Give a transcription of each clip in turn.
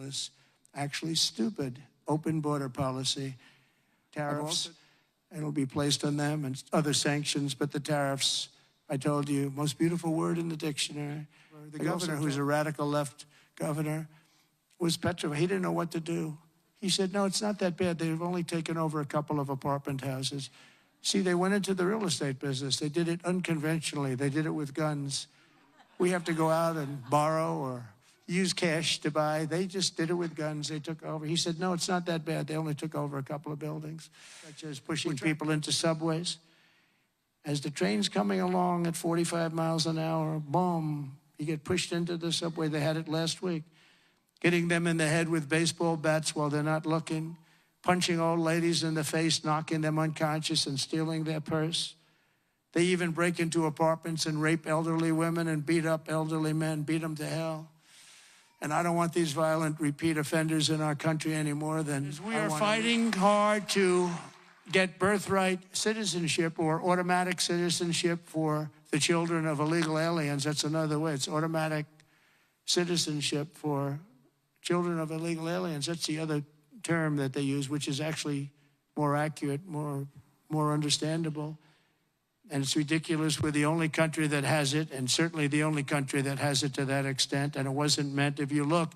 ridiculous, actually stupid, open border policy. Tariffs, it'll be placed on them, and other sanctions, but the tariffs, I told you, most beautiful word in the dictionary. The governor, who's a radical left governor, was petrified. He didn't know what to do. He said, no, it's not that bad. They've only taken over a couple of apartment houses. See, they went into the real estate business. They did it unconventionally. They did it with guns. We have to go out and borrow or use cash to buy. They just did it with guns. They took over. He said, no, it's not that bad. They only took over a couple of buildings, such as pushing people into subways. As the train's coming along at 45 miles an hour, boom, you get pushed into the subway. They had it last week. Hitting them in the head with baseball bats while they're not looking, punching old ladies in the face, knocking them unconscious and stealing their purse. They even break into apartments and rape elderly women and beat up elderly men, beat them to hell. And I don't want these violent repeat offenders in our country any more than we are fighting hard to get birthright citizenship or automatic citizenship for the children of illegal aliens. That's another way. It's automatic citizenship for children of illegal aliens. That's the other term that they use, which is actually more accurate, more understandable. And it's ridiculous. We're the only country that has it, and certainly the only country that has it to that extent. And it wasn't meant, if you look,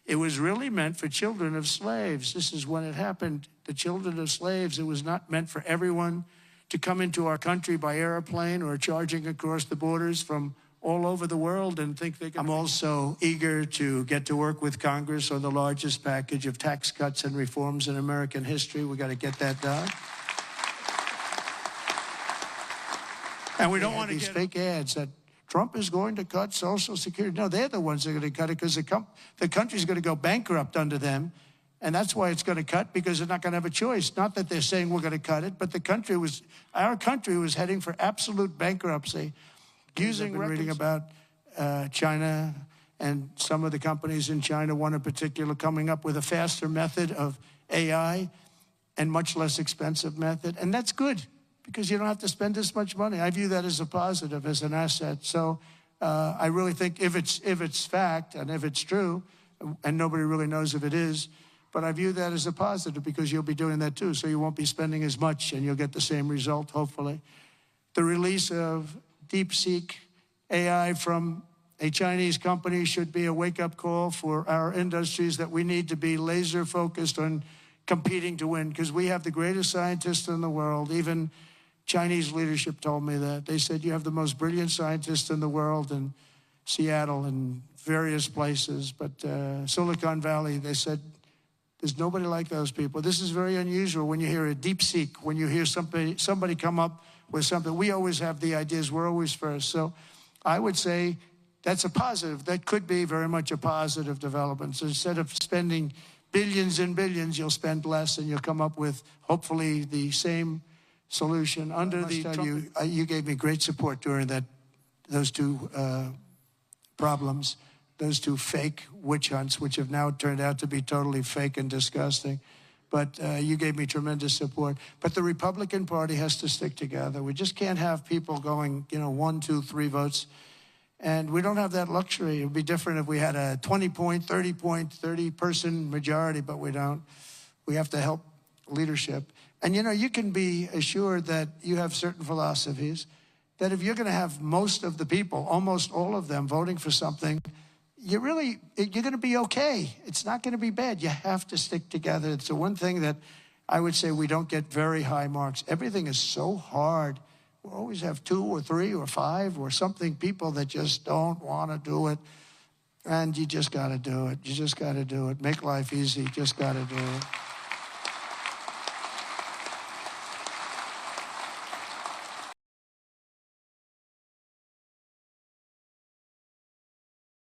it was really meant for children of slaves. This is when it happened. The children of slaves, it was not meant for everyone to come into our country by airplane or charging across the borders from all over the world and think they can. I'm also eager to get to work with Congress on the largest package of tax cuts and reforms in American history. We got to get that done. And we don't want to get these fake ads that Trump is going to cut Social Security. No, they're the ones that are going to cut it because the country's going to go bankrupt under them. And that's why it's going to cut, because they're not going to have a choice. Not that they're saying we're going to cut it, but our country was heading for absolute bankruptcy. I've been reading about China and some of the companies in China, one in particular, coming up with a faster method of AI and much less expensive method. And that's good, because you don't have to spend this much money. I view that as a positive, as an asset. So I really think if it's fact and if it's true, and nobody really knows if it is, but I view that as a positive, because you'll be doing that too. So you won't be spending as much and you'll get the same result, hopefully. The release of DeepSeek AI from a Chinese company should be a wake-up call for our industries, that we need to be laser focused on competing to win, because we have the greatest scientists in the world. Even Chinese leadership told me that. They said, you have the most brilliant scientists in the world in Seattle and various places, but Silicon Valley, they said, there's nobody like those people. This is very unusual when you hear a DeepSeek, when you hear somebody come up with something. We always have the ideas. We're always first. So I would say that's a positive. That could be very much a positive development. So instead of spending billions and billions, you'll spend less and you'll come up with, hopefully, the same solution. Under the Trump, you gave me great support during those two problems, those two fake witch hunts, which have now turned out to be totally fake and disgusting. But you gave me tremendous support. But the Republican Party has to stick together. We just can't have people going, 1, 2, 3 votes. And we don't have that luxury. It would be different if we had a 20-point, 30-point, 30-person majority, but we don't. We have to help leadership. And, you can be assured that you have certain philosophies, that if you're going to have most of the people, almost all of them, voting for something, you're going to be okay. It's not going to be bad. You have to stick together. It's the one thing that I would say we don't get very high marks. Everything is so hard. We always have 2 or 3 or 5 or something, people that just don't want to do it. And you just got to do it. You just got to do it. Make life easy. You just got to do it.